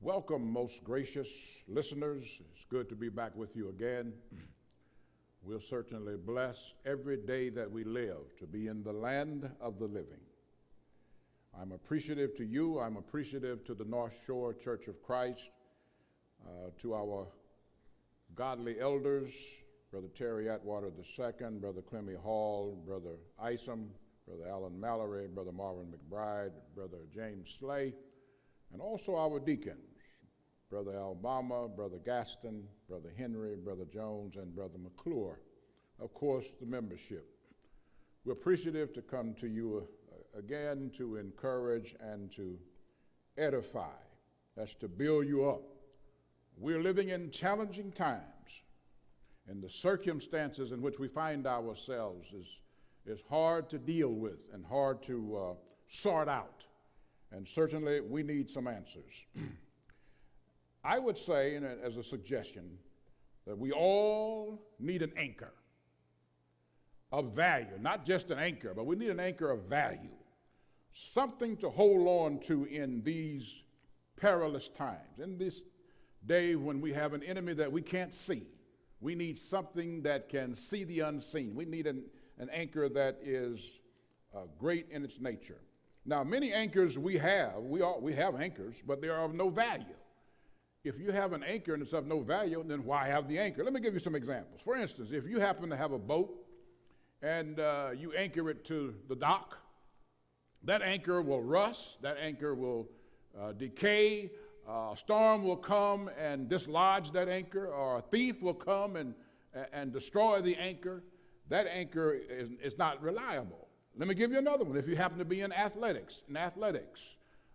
Welcome, most gracious listeners. It's good to be back with you again. We'll certainly bless every day that we live to be in the land of the living. I'm appreciative to you. I'm appreciative to the North Shore Church of Christ, to our godly elders, Brother Terry Atwater II, Brother Clemmy Hall, Brother Isom, Brother Alan Mallory, Brother Marvin McBride, Brother James Slay, and also our deacons, Brother Alabama, Brother Gaston, Brother Henry, Brother Jones, and Brother McClure. Of course, the membership. We're appreciative to come to you again to encourage and to edify. That's to build you up. We're living in challenging times, and the circumstances in which we find ourselves is hard to deal with and hard to sort out. And certainly we need some answers. I would say, as a suggestion, that we all need an anchor of value, not just an anchor, but we need an anchor of value, something to hold on to in these perilous times, in this day when we have an enemy that we can't see. We need something that can see the unseen. We need an anchor that is great in its nature. Now, many anchors we have anchors, but they are of no value. If you have an anchor and it's of no value, then why have the anchor? Let me give you some examples. For instance, if you happen to have a boat and you anchor it to the dock, that anchor will rust, that anchor will decay, a storm will come and dislodge that anchor, or a thief will come and destroy the anchor. That anchor is not reliable. Let me give you another one. If you happen to be in athletics,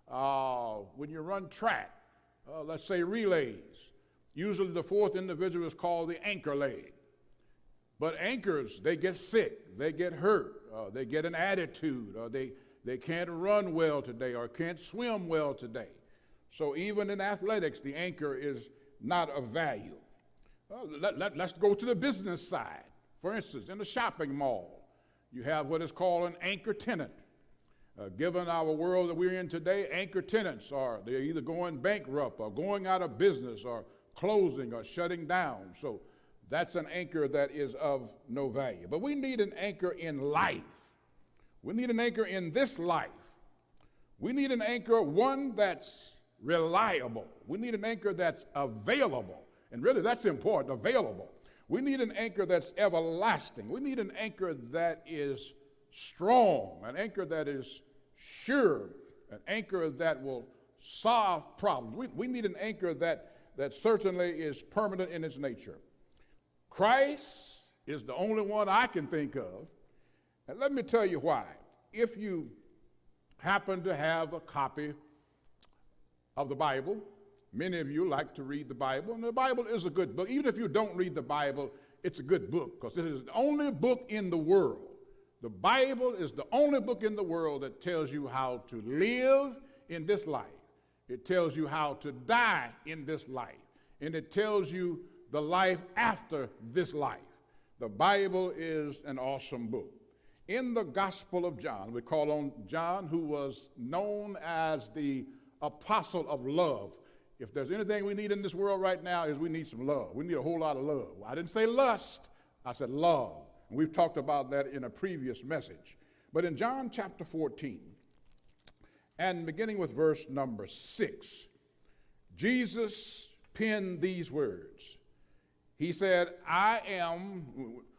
when you run track, let's say relays, usually the fourth individual is called the anchor leg. But anchors, they get sick, they get hurt, they get an attitude, or they can't run well today or can't swim well today. So even in athletics, the anchor is not of value. Let's go to the business side. For instance, in the shopping mall, you have what is called an anchor tenant. Given our world that we're in today, anchor tenants they're either going bankrupt or going out of business or closing or shutting down. So that's an anchor that is of no value. But we need an anchor in life. We need an anchor in this life. We need an anchor, one that's reliable. We need an anchor that's available. And really, that's important, available. We need an anchor that's everlasting. We need an anchor that is strong, an anchor that is sure, an anchor that will solve problems. We need an anchor that certainly is permanent in its nature. Christ is the only one I can think of. And let me tell you why. If you happen to have a copy of the Bible, many of you like to read the Bible, and the Bible is a good book. Even if you don't read the Bible, it's a good book because it is the only book in the world. The Bible is the only book in the world that tells you how to live in this life. It tells you how to die in this life. And it tells you the life after this life. The Bible is an awesome book. In the Gospel of John, we call on John, who was known as the apostle of love. If there's anything we need in this world right now, is we need some love. We need a whole lot of love. I didn't say lust, I said love. And we've talked about that in a previous message. But in John chapter 14, and beginning with verse number 6, Jesus penned these words. He said,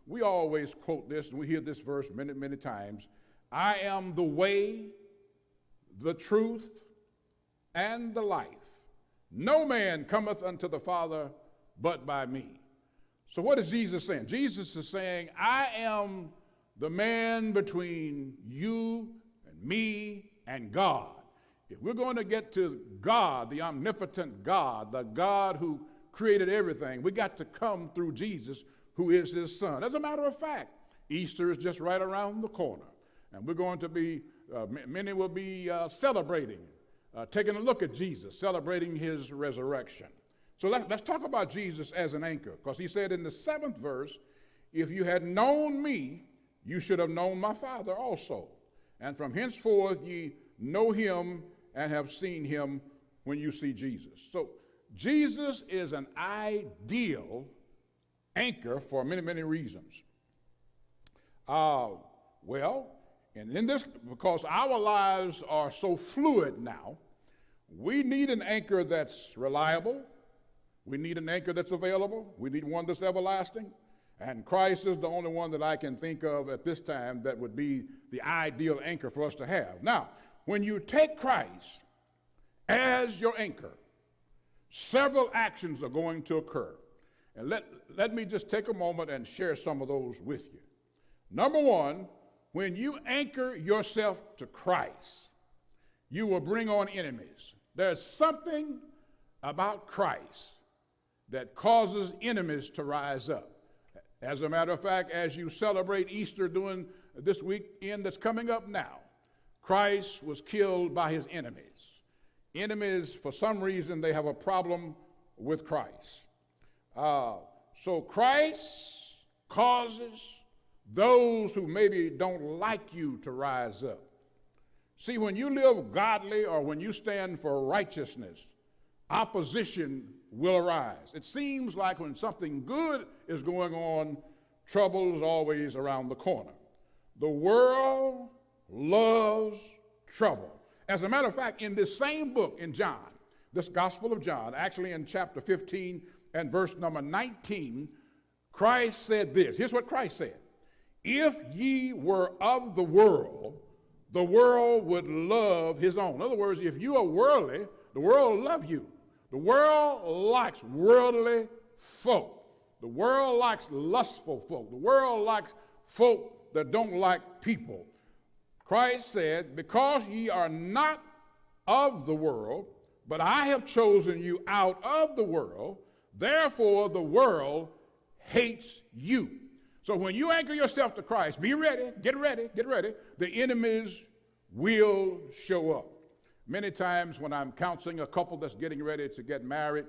we always quote this, and we hear this verse many, many times, I am the way, the truth, and the life. No man cometh unto the Father but by me. So what is Jesus saying? Jesus is saying, I am the man between you and me and God. If we're going to get to God, the omnipotent God, the God who created everything, we got to come through Jesus, who is his son. As a matter of fact, Easter is just right around the corner. And we're going to be, many will be celebrating, taking a look at Jesus, celebrating his resurrection. So let's talk about Jesus as an anchor, because he said in the 7th verse, if you had known me, you should have known my Father also. And from henceforth ye know him and have seen him. when you see Jesus. So Jesus is an ideal anchor for many, many reasons. And in this, because our lives are so fluid now, we need an anchor that's reliable. We need an anchor that's available. We need one that's everlasting. And Christ is the only one that I can think of at this time that would be the ideal anchor for us to have. Now, when you take Christ as your anchor, several actions are going to occur. And let me just take a moment and share some of those with you. Number one, when you anchor yourself to Christ, you will bring on enemies. There's something about Christ that causes enemies to rise up. As a matter of fact, as you celebrate Easter during this weekend that's coming up now, Christ was killed by his enemies. Enemies, for some reason, they have a problem with Christ. So Christ causes those who maybe don't like you to rise up. See, when you live godly or when you stand for righteousness, opposition will arise. It seems like when something good is going on, trouble is always around the corner. The world loves trouble. As a matter of fact, in this same book in John, this Gospel of John, actually in chapter 15 and verse number 19, Christ said this. Here's what Christ said. If ye were of the world would love his own. In other words, if you are worldly, the world will love you. The world likes worldly folk. The world likes lustful folk. The world likes folk that don't like people. Christ said, because ye are not of the world, but I have chosen you out of the world, therefore the world hates you. So when you anchor yourself to Christ, be ready, get ready. The enemies will show up. Many times when I'm counseling a couple that's getting ready to get married,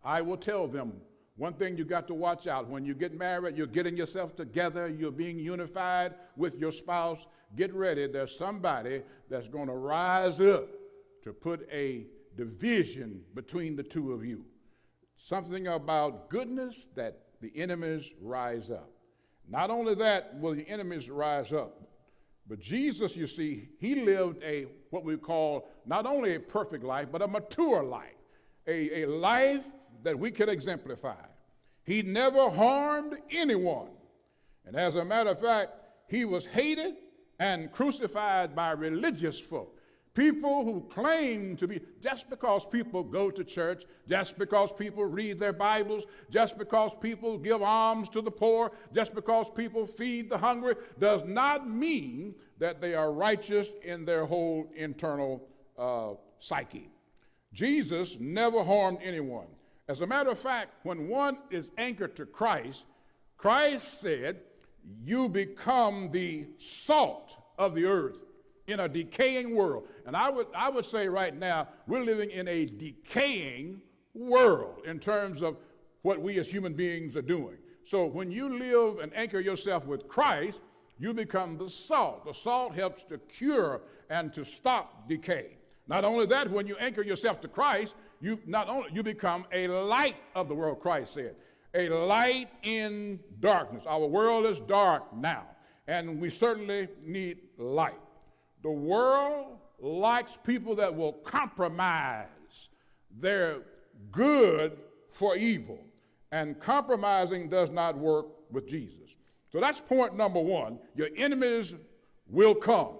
I will tell them, one thing you got to watch out. When you get married, you're getting yourself together, you're being unified with your spouse. Get ready. There's somebody that's going to rise up to put a division between the two of you. Something about goodness that the enemies rise up. Not only that will the enemies rise up, but Jesus, you see, he lived what we call not only a perfect life, but a mature life, a life that we can exemplify. He never harmed anyone. And as a matter of fact, he was hated and crucified by religious folk. People who claim to be, just because people go to church, just because people read their Bibles, just because people give alms to the poor, just because people feed the hungry, does not mean that they are righteous in their whole internal psyche. Jesus never harmed anyone. As a matter of fact, when one is anchored to Christ, Christ said, you become the salt of the earth in a decaying world. And I would say right now, we're living in a decaying world in terms of what we as human beings are doing. So when you live and anchor yourself with Christ, you become the salt. The salt helps to cure and to stop decay. Not only that, when you anchor yourself to Christ, you become a light of the world, Christ said. A light in darkness. Our world is dark now, and we certainly need light. The world likes people that will compromise their good for evil, and compromising does not work with Jesus. So that's point number one. Your enemies will come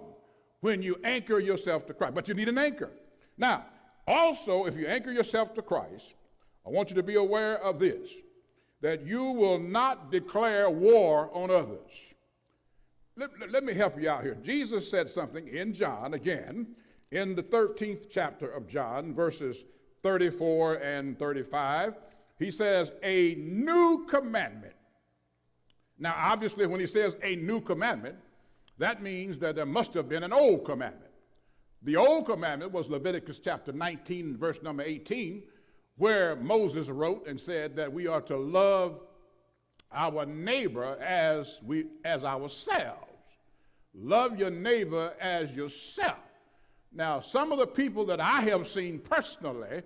when you anchor yourself to Christ, but you need an anchor. Now, also, if you anchor yourself to Christ, I want you to be aware of this, that you will not declare war on others. Let me help you out here. Jesus said something in John, again, in the 13th chapter of John, verses 34 and 35. He says, a new commandment. Now, obviously, when he says a new commandment, that means that there must have been an old commandment. The old commandment was Leviticus chapter 19, verse number 18, where Moses wrote and said that we are to love our neighbor as ourselves. Love your neighbor as yourself. Now, some of the people that I have seen personally,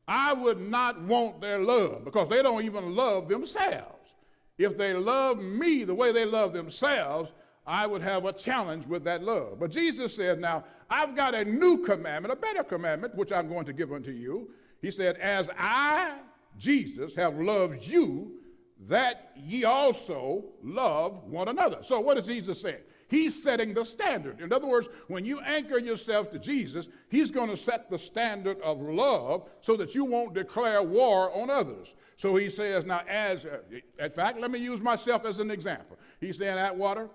I would not want their love because they don't even love themselves. If they love me the way they love themselves, I would have a challenge with that love. But Jesus said, now, I've got a new commandment, a better commandment, which I'm going to give unto you. He said, as I, Jesus, have loved you, that ye also love one another. So what does Jesus say? He's setting the standard. In other words, when you anchor yourself to Jesus, he's going to set the standard of love so that you won't declare war on others. So he says, now in fact, let me use myself as an example. He's saying, Atwater,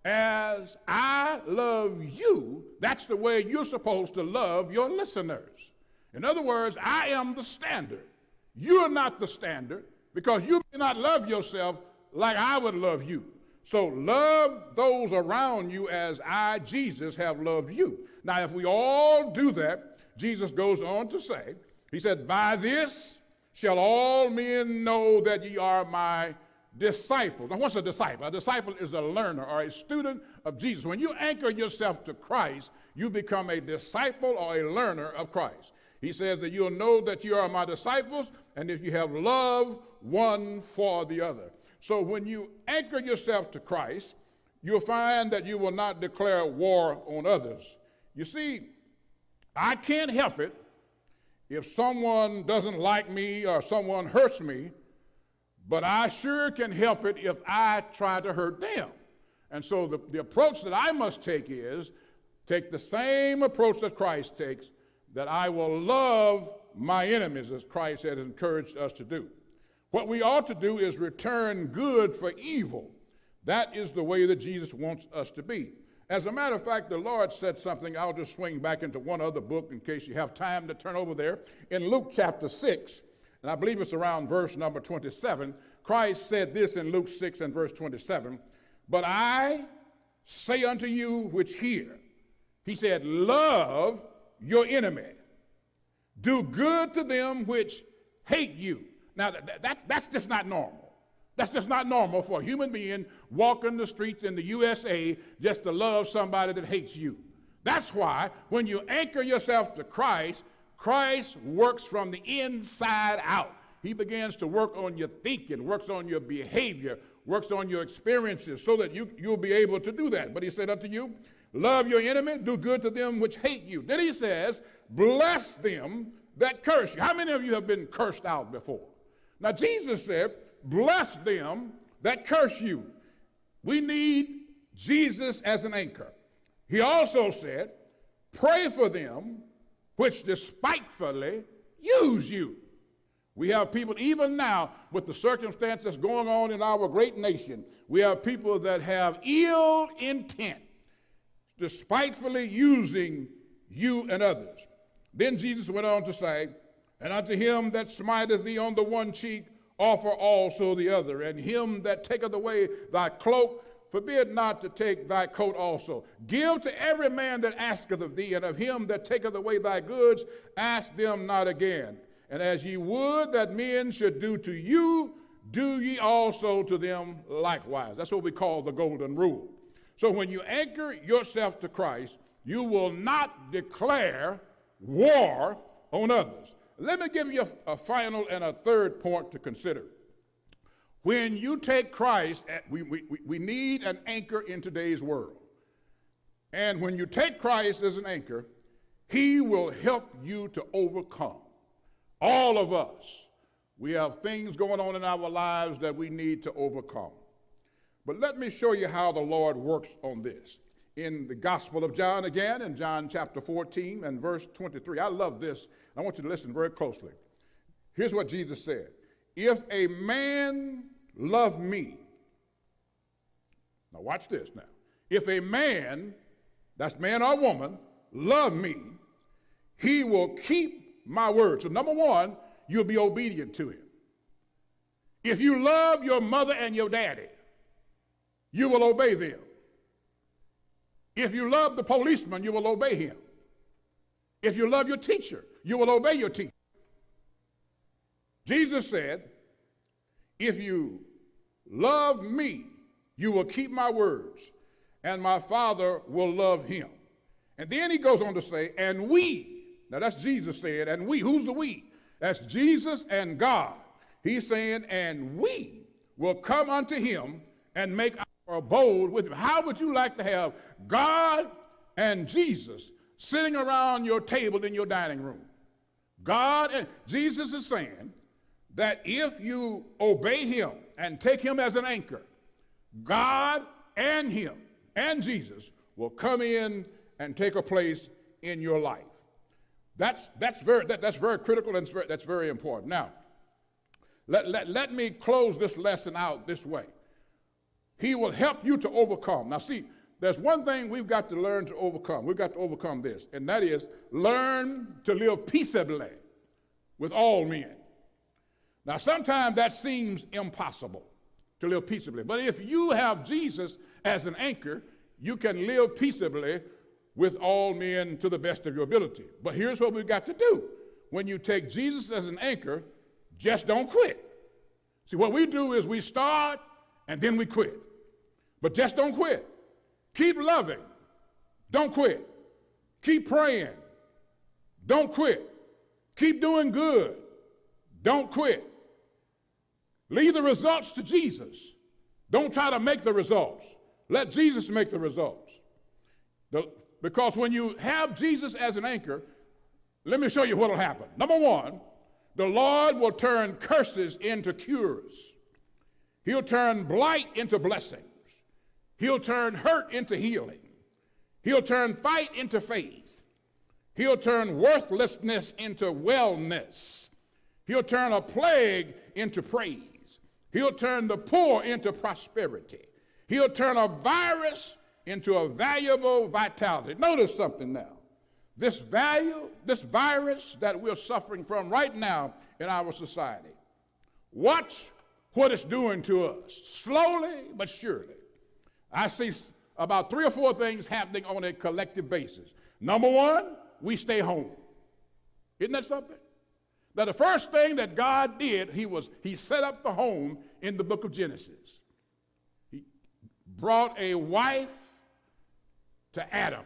as I love you, that's the way you're supposed to love your listeners. In other words, I am the standard. You're not the standard because you may not love yourself like I would love you. So love those around you as I, Jesus, have loved you. Now, if we all do that, Jesus goes on to say, he said, by this shall all men know that ye are my disciples. Now, what's a disciple? A disciple is a learner or a student of Jesus. When you anchor yourself to Christ, you become a disciple or a learner of Christ. He says that you'll know that you are my disciples, and if you have love one for the other. So when you anchor yourself to Christ, you'll find that you will not declare war on others. You see, I can't help it if someone doesn't like me or someone hurts me, but I sure can help it if I try to hurt them. And so the approach that I must take is take the same approach that Christ takes, that I will love my enemies, as Christ has encouraged us to do. What we ought to do is return good for evil. That is the way that Jesus wants us to be. As a matter of fact, the Lord said something. I'll just swing back into one other book in case you have time to turn over there. In Luke chapter 6, and I believe it's around verse number 27, Christ said this in Luke 6 and verse 27, but I say unto you which hear, he said, love your enemy. Do good to them which hate you. Now, that's just not normal. That's just not normal for a human being walking the streets in the USA just to love somebody that hates you. That's why when you anchor yourself to Christ, Christ works from the inside out. He begins to work on your thinking, works on your behavior, works on your experiences so that you'll be able to do that. But he said unto you, love your enemy, do good to them which hate you. Then he says, bless them that curse you. How many of you have been cursed out before? Now, Jesus said, bless them that curse you. We need Jesus as an anchor. He also said, pray for them which despitefully use you. We have people, even now, with the circumstances going on in our great nation, we have people that have ill intent, despitefully using you and others. Then Jesus went on to say, and unto him that smiteth thee on the one cheek, offer also the other. And him that taketh away thy cloak, forbid not to take thy coat also. Give to every man that asketh of thee, and of him that taketh away thy goods, ask them not again. And as ye would that men should do to you, do ye also to them likewise. That's what we call the golden rule. So when you anchor yourself to Christ, you will not declare war on others. Let me give you a final and a third point to consider. When you take Christ, we need an anchor in today's world. And when you take Christ as an anchor, he will help you to overcome. All of us, we have things going on in our lives that we need to overcome. But let me show you how the Lord works on this. In the Gospel of John again, in John chapter 14 and verse 23. I love this. I want you to listen very closely. Here's what Jesus said. If a man love me, now watch this now. If a man, that's man or woman, love me, he will keep my word. So number one, you'll be obedient to him. If you love your mother and your daddy, you will obey them. If you love the policeman, you will obey him. If you love your teacher, you will obey your teacher. Jesus said, if you love me, you will keep my words, and my Father will love him. And then he goes on to say, and we, now that's Jesus said, and we, who's the we? That's Jesus and God. He's saying, and we will come unto him and make our abode with him. How would you like to have God and Jesus sitting around your table in your dining room? God and Jesus is saying that if you obey him and take him as an anchor, God and him and Jesus will come in and take a place in your life. That's very critical and that's very important. Now, let me close this lesson out this way. He will help you to overcome. Now, see, there's one thing we've got to learn to overcome. We've got to overcome this, and that is learn to live peaceably with all men. Now, sometimes that seems impossible to live peaceably, but if you have Jesus as an anchor, you can live peaceably with all men to the best of your ability. But here's what we've got to do. When you take Jesus as an anchor, just don't quit. See, what we do is we start and then we quit. But just don't quit. Keep loving. Don't quit. Keep praying. Don't quit. Keep doing good. Don't quit. Leave the results to Jesus. Don't try to make the results. Let Jesus make the results. Because when you have Jesus as an anchor, let me show you what will happen. Number one, the Lord will turn curses into cures. He'll turn blight into blessings. He'll turn hurt into healing. He'll turn fight into faith. He'll turn worthlessness into wellness. He'll turn a plague into praise. He'll turn the poor into prosperity. He'll turn a virus into a valuable vitality. Notice something now. This virus that we're suffering from right now in our society, watch what it's doing to us, slowly but surely. I see about 3 or 4 things happening on a collective basis. Number one, we stay home. Isn't that something? Now, the first thing that God did, he set up the home in the book of Genesis. He brought a wife to Adam,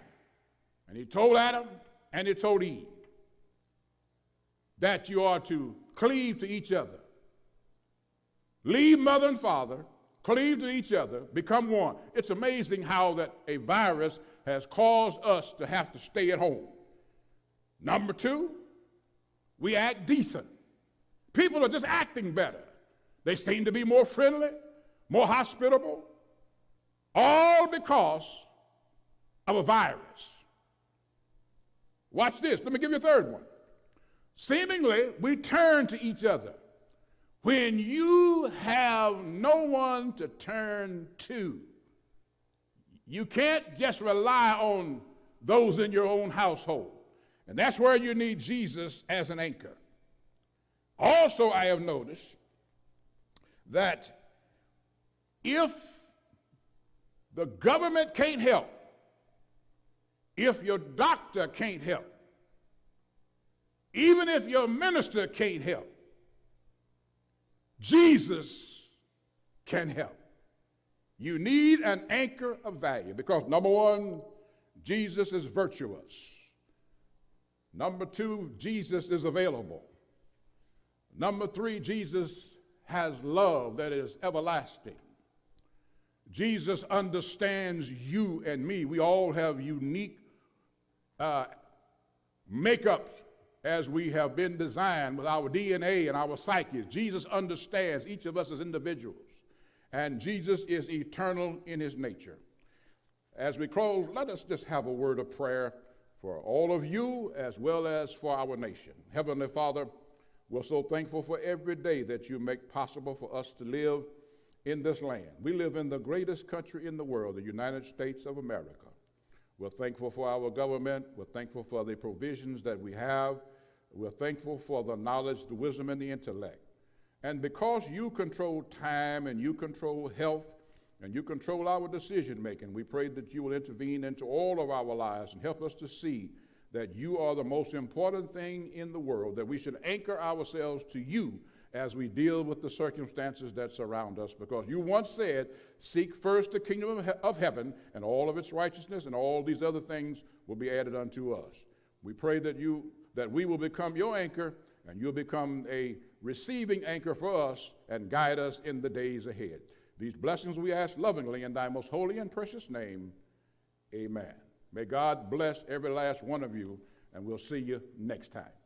and he told Adam and he told Eve that you are to cleave to each other. Leave mother and father, cleave to each other, become one. It's amazing how that a virus has caused us to have to stay at home. Number 2, we act decent. People are just acting better. They seem to be more friendly, more hospitable, all because of a virus. Watch this. Let me give you a third one. Seemingly, we turn to each other. When you have no one to turn to, you can't just rely on those in your own household. And that's where you need Jesus as an anchor. Also, I have noticed that if the government can't help, if your doctor can't help, even if your minister can't help, Jesus can help. You need an anchor of value because, number one, Jesus is virtuous. Number 2, Jesus is available. Number 3, Jesus has love that is everlasting. Jesus understands you and me. We all have unique makeups as we have been designed with our DNA and our psyches. Jesus understands each of us as individuals, and Jesus is eternal in his nature. As we close, let us just have a word of prayer for all of you as well as for our nation. Heavenly Father, we're so thankful for every day that you make possible for us to live in this land. We live in the greatest country in the world, the United States of America. We're thankful for our government. We're thankful for the provisions that we have. We're thankful for the knowledge, the wisdom, and the intellect. And because you control time and you control health and you control our decision making, we pray that you will intervene into all of our lives and help us to see that you are the most important thing in the world, that we should anchor ourselves to you as we deal with the circumstances that surround us, because you once said, seek first the kingdom of heaven and all of its righteousness, and all these other things will be added unto us. We pray that we will become your anchor, and you'll become a receiving anchor for us and guide us in the days ahead. These blessings we ask lovingly in thy most holy and precious name. Amen. May God bless every last one of you, and we'll see you next time.